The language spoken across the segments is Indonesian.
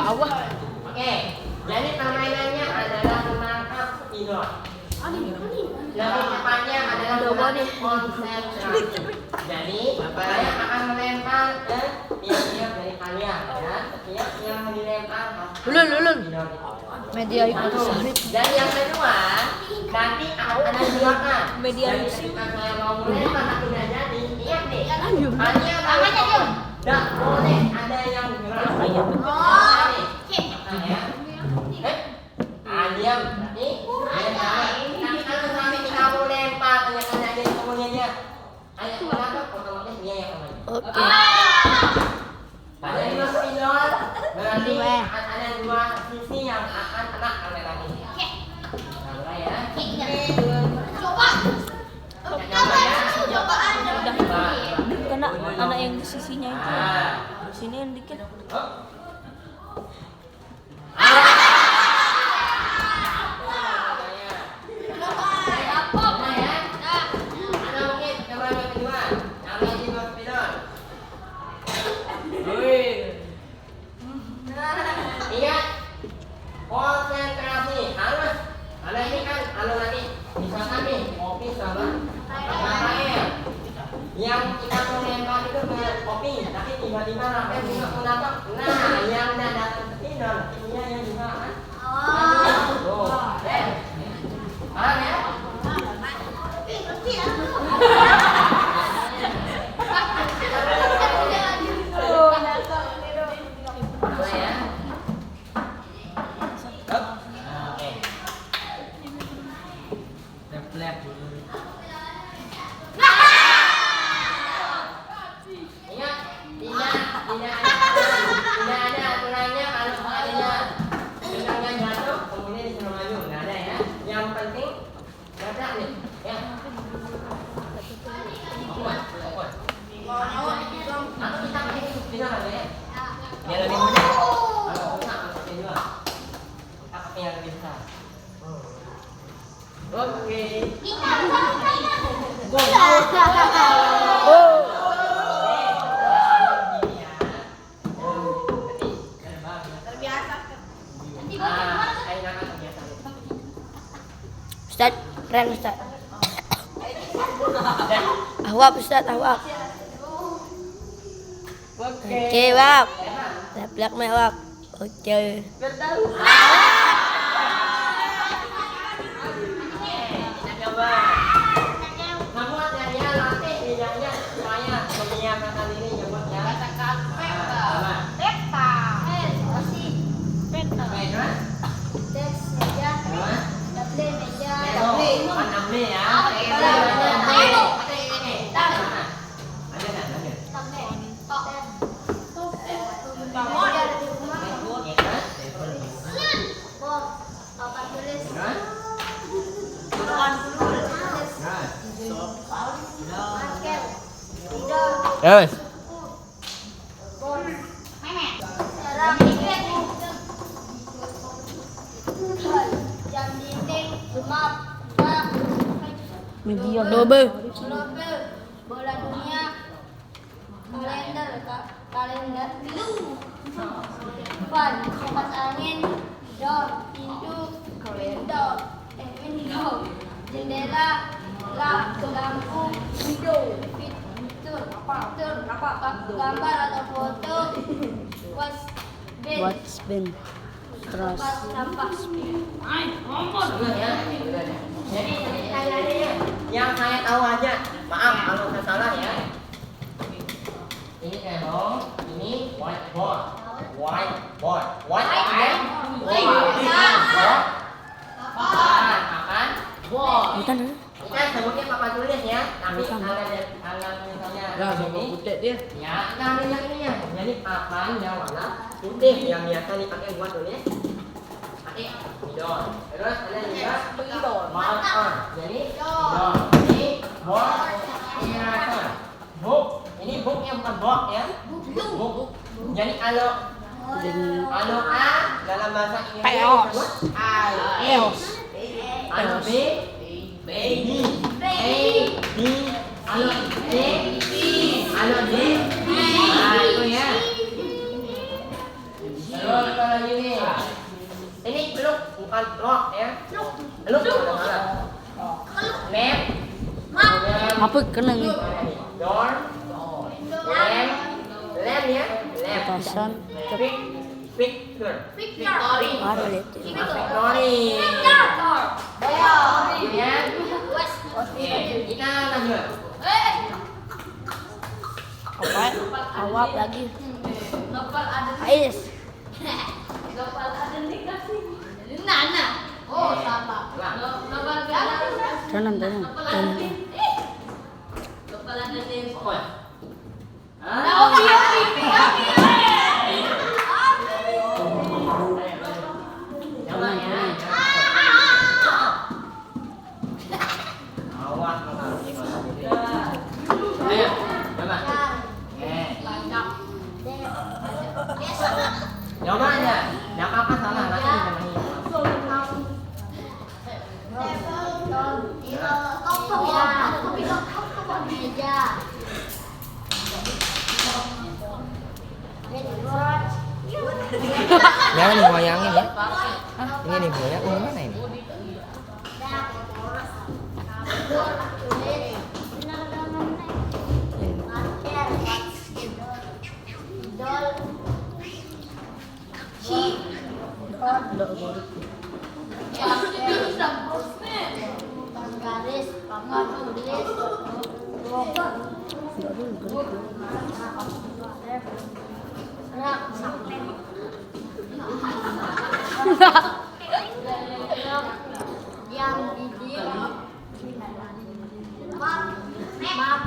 Bawah. Oke, jadi permainannya adalah menangkap pilot. Lebih tepatnya adalah menangkap konsentrasi. Jadi, saya akan melempar ke tiap-tiap dari kalian ya. Setiap yang dilempar Ulun. pilot. Media ikut sahrit. Dan yang kedua, nanti akan ada silakan. Media Jadi ketika saya mau melempar tapi tidak jadi, ingat nih. Ayo. Hanya tidak boleh ada yang gerak. Iya. Diam. Nih, tapi kalau sampai kita mau lempar, tanya-tanya dia kemudiannya, ayat kenapa? Otomatis dia yang aman. Oke. Ada dua pilot, berarti akan ada dua sisi yang akan kena kamera ini. Mulai ya. Coba. Kena anak yang di sisinya itu. Sini yang dikit. Ingat, konsentrasi harus. Kalau ini kan, kalau nanti misalkan nih kopi sama air, yang kita mau lempar itu ke kopi, tapi tiba-tiba rakyat juga menangkap. Nah, yang tidak datang ke sini, ininya yang juga kan? Tuh, paham ya? Tidak ada aturannya kalau adanya pedangnya jatuh kemudian disuruh maju, nggak ada ya. Yang penting dapat nih, ya. Atau kita pakai bisa nggak ya? Biar lebih mudah. Kalau bisa pakai dua. Kita pakai yang lebih besar. Oke. Ustaz, keren Ustaz. Awak Ustaz, awak. Oke, wak. Belak mewak. Oke. Kita coba. Kamu hati-hati latih lidahnya supaya menyiapkan diri nyebut ya. Yes. Media Double. Bola dunia, kalender ban, kipas angin, door, pintu, window, jendela, lampu, fitur, gambar atau foto, Watchman. Terus. sampah. Jadi yang saya tahu aja, maaf kalau saya salah ya. Ini tembok, ini whiteboard. Bukan. Kita sebutnya papan tulis ya, tapi kalau misalnya ini, putih dia. ya kita ambil yang ini ya. Jadi papan yang warna putih yang biasa dipakai buat tulis. Pakai bidon. Terus ada juga marker. Jadi bidon. Ini board eraser. Book. Ini booknya bukan box ya. Book. Jadi kalau A dalam bahasa Inggris disebut Eos. kalau B baby, kalau D, nah itu ya. Terus kalau bukan lock ya. Lu mana? Lem. Apa kena nih? Door. Lem. Lem ya. Lem. Atasan. Victor. Ada lihat. Victory. Ya. Oke, kita lanjut. Apa? Awap lagi. Ais. Oh, salah. Tanam. Awas mengalami masa diri. Ayo, coba. Coba aja. Enggak apa-apa salah nanti namanya. Jangan digoyangin ya. Ini digoyang gimana ini? Garis, pangkat, tulis, rak, sampai. Yang di map,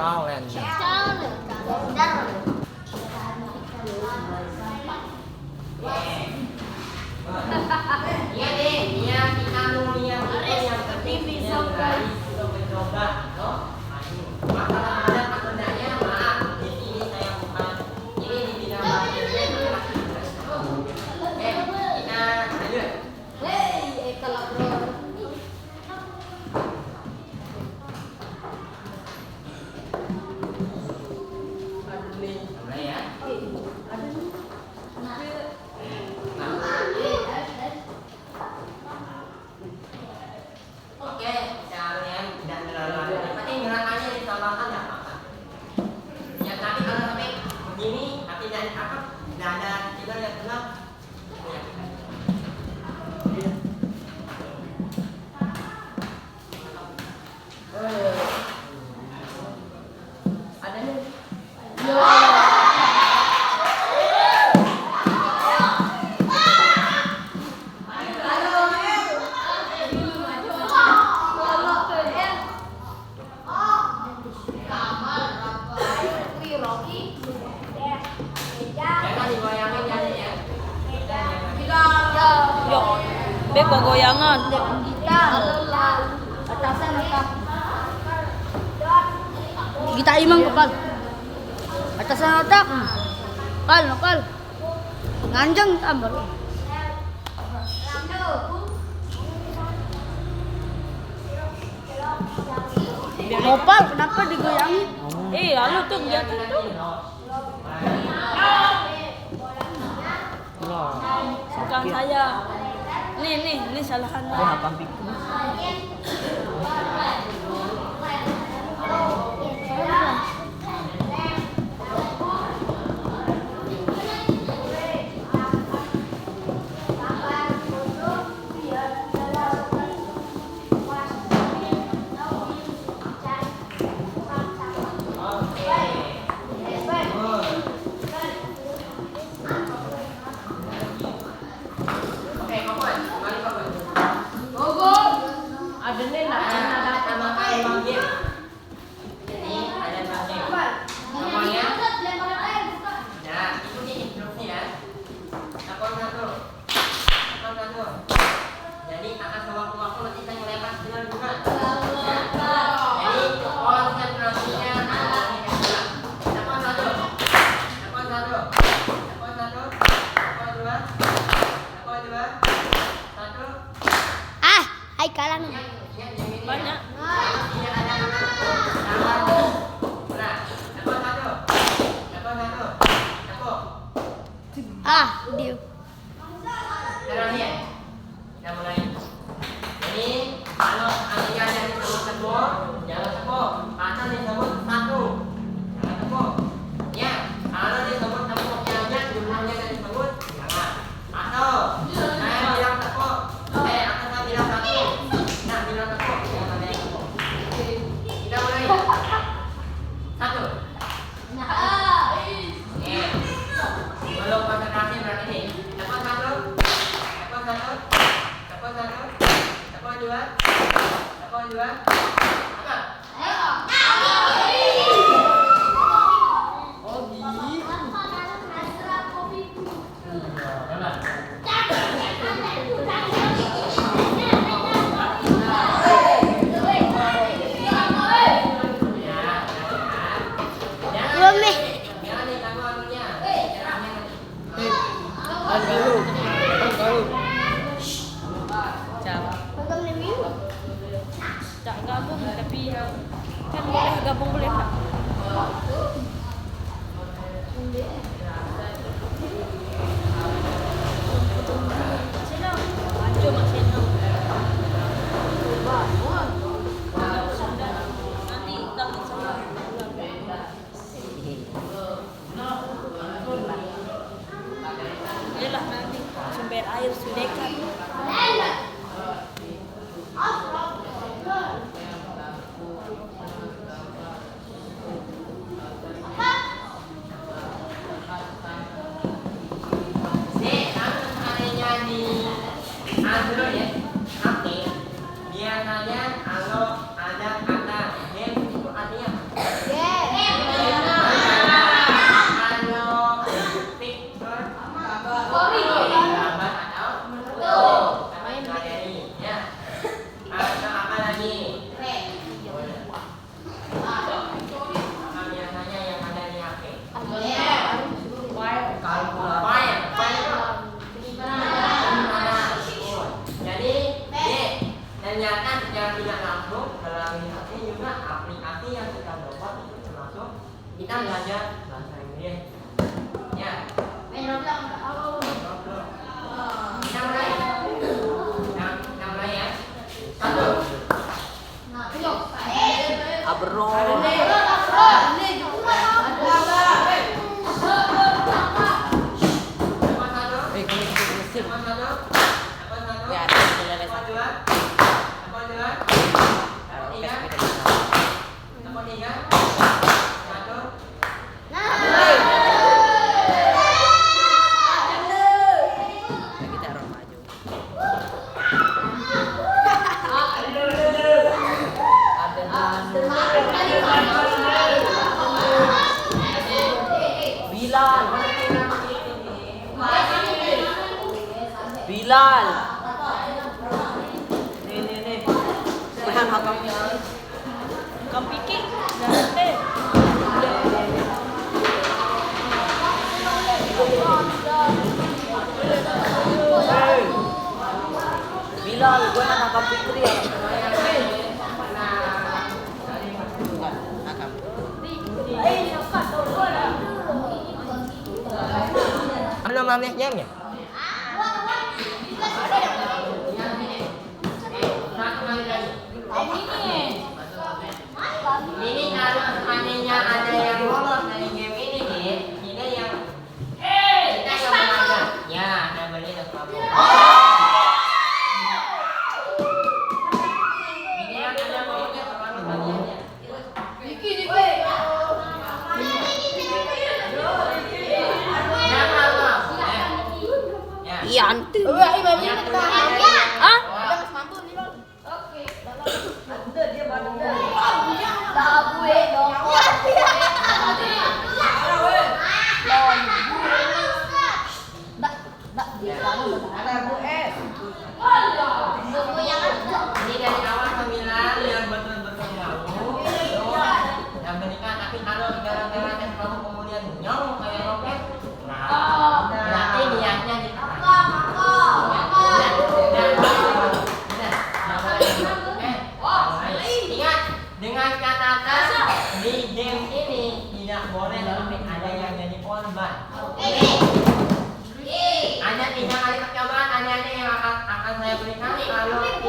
Tahu kan? Iya deh, iya kita mau lihat itu yang penting yang garis untuk mencoba, no? Masalah ada pekerjaannya maaf, di sini saya bukan ini di bidang bahasa kita lanjut. Mulai ya. Oke, kalian tidak terlalu ada. Yang penting gerakannya ditambahkan nggak apa-apa. Ya tapi kalau sampai begini, tapi dari apa? Tidak ada tidak yang gelap. Ada nih. Jangan digoyangin jadi ya. Yuk, Beb goyangan. Kita imang kepal. Atasan otak. Kal. Nganjang tambah. Opal, kenapa digoyangin? Lalu tuh jatuh tuh. Bukan saya. Nih salahan. Oke, Paman, kembali Paman. Ada nih nak Haikal anu. Banyak. Ah, dia. Kita mulai. Jadi kalau anehnya dari tepuk, jangan tepuk. Mata disebut satu. Jangan tepuk. Ya, kalau disebut tepuknya jumlahnya dari disebut jangan. Atau saya bilang tepuk, saya bilang satu. Nah, bilang tepuk, jangan ada yang tepuk. Kita mulai. Satu. Belum konsentrasi berarti nih. Tepuk satu. Tepuk satu. Tepuk satu. Tepuk dua. Tepuk dua. Belum nih. Jangan diganggu anunya. Cak. Cak gabung tapi kan boleh gabung boleh tak? Sino? Anjo mak sino. Nanti dapat sama. Yalah nanti sumber air sudekan. Biasanya kalau ada kata game itu artinya kalau picture gambar atau materi ya. Atau apa lagi? Apa biasanya yang ada di HP? Jadi ternyata secara tidak langsung melalui HP juga aplikasi yang kita download itu termasuk kita belajar bahasa Inggris. Ya. Kita mulai. Kita mulai ya. Satu. Abro. Bilal. Nih. Bukan hakamnya. Kau pikir jangan teh. Bilal, gue nak hakam Fikri ya. Bukan, hakam. Ano mamanya ya? Ini kalau seandainya ada yang lolos dari game ini nih, kita yang belajar. Ya, ada beli dan kamu. Ini yang ada maunya terlalu bagiannya. Jangan loh. Ya. Iya, antu. Ah? Ini dari awal pemilihan yang betul-betul jauh, yang menikah, tapi kalau gara-gara tes kamu kemudian nyong kayak roket, nah berarti niatnya di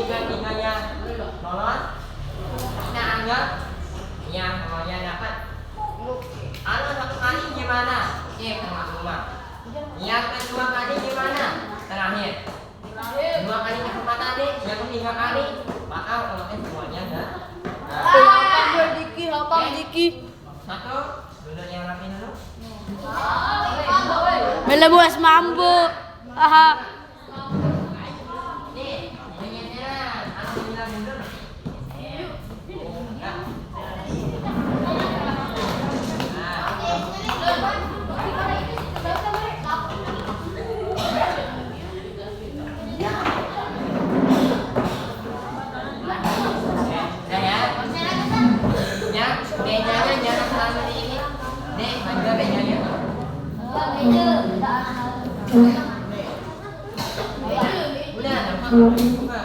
tiga-tiganya lolos, kita anggap yang namanya dapat. Kalau satu kali gimana? Oke, teman-teman. Yang kedua kali gimana? Terakhir. Dua kali kesempatan nih, yang ketiga kali. Maka ulangnya semuanya dah. Hapang Diki. Satu, dulu yang rapi dulu. Melebuas mambu. Aha. Nih, nyanyian. Alhamdulillah dulu. Bedanya jangan selalu di ini. Nih, ada bedanya. Udah, dapat juga.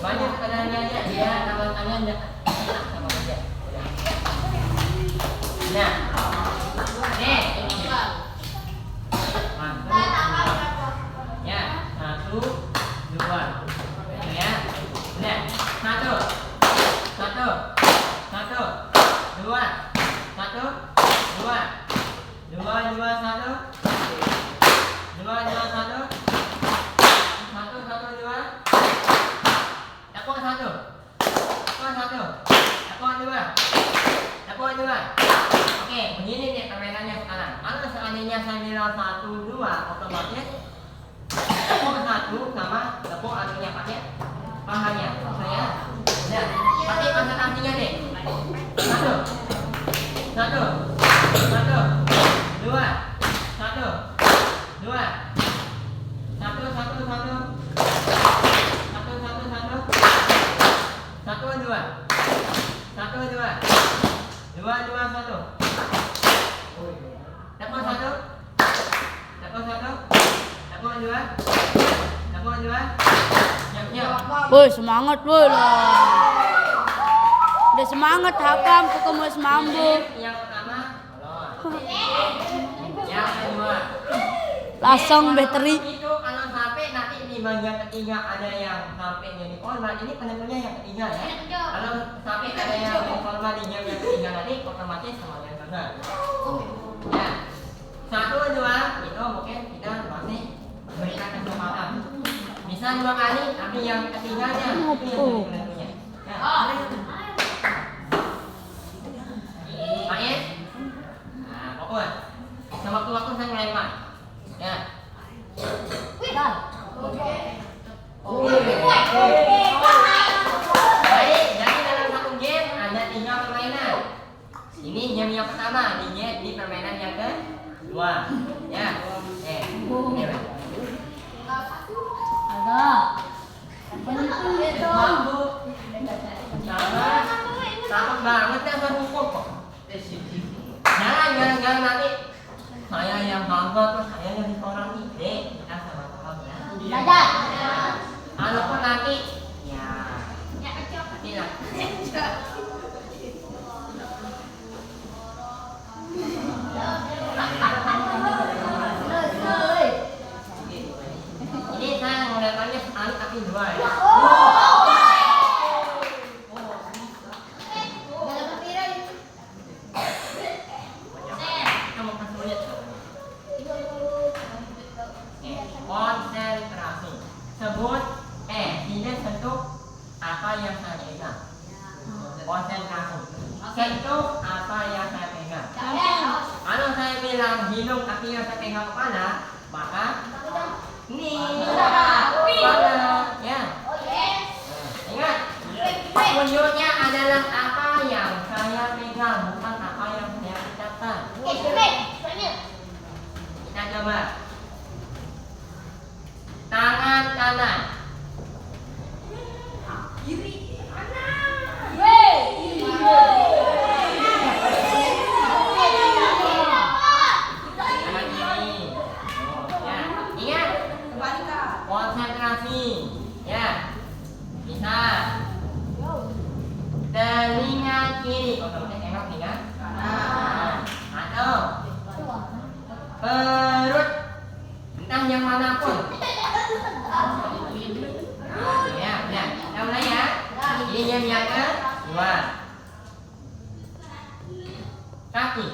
Banyak keadaannya aja. Dia tangan-tangan sama aja. Nah, nih. Ya, satu, dua. Ya, nah, satu, satu. Satu, dua, satu, dua, dua, dua, satu, dua, dua, satu, satu, satu, dua, tepuk satu, tepuk satu, tepuk dua, tepuk dua. Oke, begini nih permainannya sekarang. Kalau seandainya saya bilang satu, dua, otomatis tepuk satu sama tepuk anunya pakai pahanya, saya. Nah, pakai konsentrasinya deh. Satu, satu, satu, dua, satu, dua, satu, satu, satu, satu, satu, satu, satu, dua, satu, dua, dua, dua, satu, tepuk satu, tepuk satu, tepuk dua, tepuk dua, siap. Woi, semangat woi lah. Udah semangat Hakam ketemu mambu. Yang pertama, yang kedua. Langsung bateri. Itu kalau sampai nanti di bagian ketiga ada yang sampai jadi format, ini penentunya yang ketiga ya. Kalau sampai ada yang format di yang ketiga nanti otomatis semuanya benar. Ya, satu dua itu mungkin kita masih berikan kesempatan. Bisa dua kali, tapi yang ketiganya itu yang jadi penentunya. Ya. Main. Nah, fokus. Sewaktu-waktu saya ngelempar. Ya. Baik, jadi dalam satu game ada 3 permainan. Ini game yang pertama, di permainan yang kedua. Ya. Ini Pak. Mampu. Sama banget ya hukum kok. Jangan gara-gara nanti saya yang bangga terus saya yang orang ide, kita sama-sama belajar. Kalaupun nanti ya tidak. Ini saya menggunakannya sekali tapi dua ya. Konsentrasi. Sebut tidak sentuh apa yang saya pegang. Konsentrasi. Sentuh apa yang saya pegang. Kalau saya bilang hidung tapi yang saya pegang kepala, maka ini kepala. Ya. Ingat, petunjuknya adalah apa yang saya pegang, bukan apa yang saya ucapkan. Kita coba. Tangan kanan. Kiri kanan. Tangan kiri. Ya, ingat. Konsentrasi. Ya. Bisa. Telinga kiri. Oh, kamu tengok nih kan? Atau perut. Entah yang manapun. Ya. hewan. Kaki.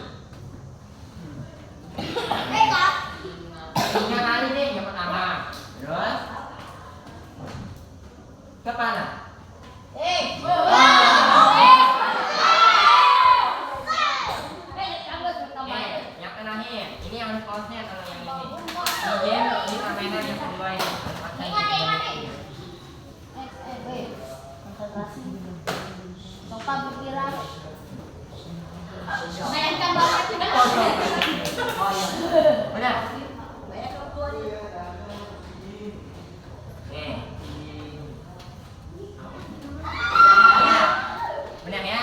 3 kali nih yang pertama. Terus kepala. Yang terakhir, ini yang responnya kalau yang ini. Ini permainan yang kedua yang Sopan pikiran. Benar. Benar ya.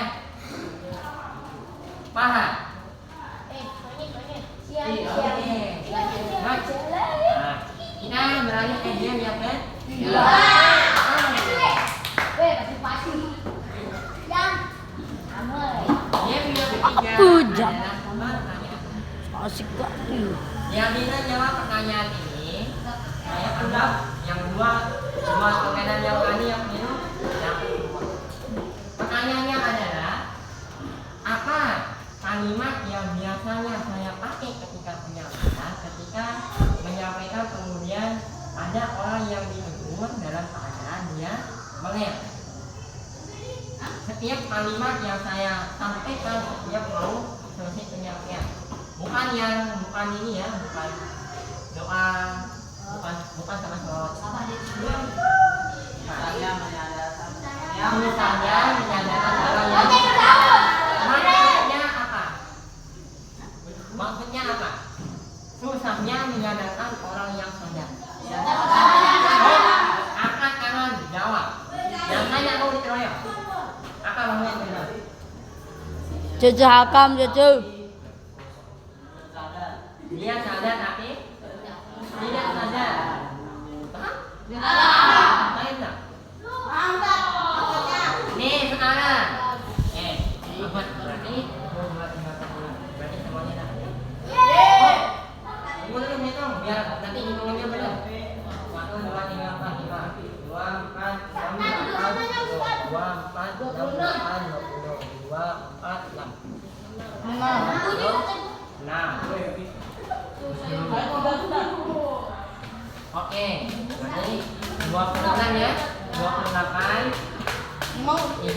Paha. Kita beralih ke game yang kan? Game yang ketiga Ujang. adalah pertanyaan. Asik gak nih? Yang bisa jawab pertanyaan ini, saya anggap yang dua permainan yang tadi yang ini yang kedua. Pertanyaannya adalah apa kalimat yang biasanya saya pakai ketika menyampaikan kemudian ada orang yang ditegur dalam keadaan dia melek. Setiap kalimat yang saya sampaikan setiap mau selesai penyampaian, bukan ini ya, bukan doa, bukan sama salawat. Misalnya menyandarkan orang yang maksudnya apa? Maksudnya apa? Susahnya menyadarkan orang yang sadar. Angkat tangan jawab. Yang tanya mau dikeroyok. Apa namanya benar? Cucu hakam, cucu. Dia sadar tapi tidak sadar. Paham? Paham tak? Nih sekarang. Ahmad berarti berarti semuanya dah. Tunggu dulu hitung biar nanti hitungannya benar. 1, 2, 3, 4, 5, 2, 4, 6, 8, 2, 4, 6, 8, 20, 2, 4, 6. 6. Oke, berarti 26 ya. 28, 30.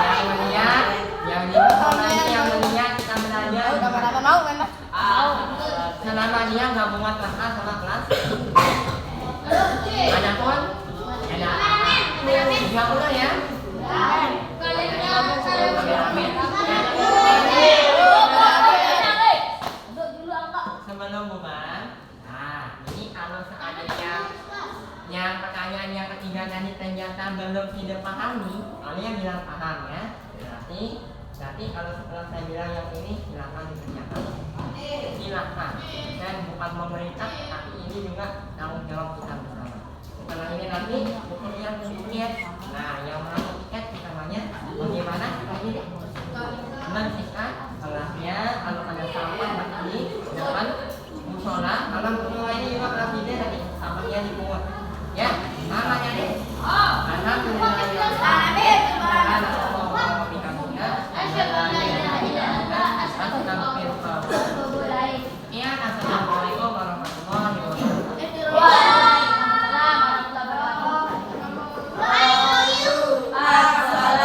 Yang melihat, yang melihat kita belajar. Selama dia gabungan kelas A sama kelas. Adapun ada 30 ya. Sebelum bubar, nah ini kalau seandainya yang pertanyaan yang ketiga tadi ternyata belum tidak pahami, kalian bilang paham ya. Berarti kalau setelah saya bilang yang ini silakan dikerjakan. Silakan. Dan bukan memerintah, tapi ini juga tanggung jawab kita bersama. Setelah ini nanti kemudian tiket. Nah, yang menang tiket namanya bagaimana kita ini mensikat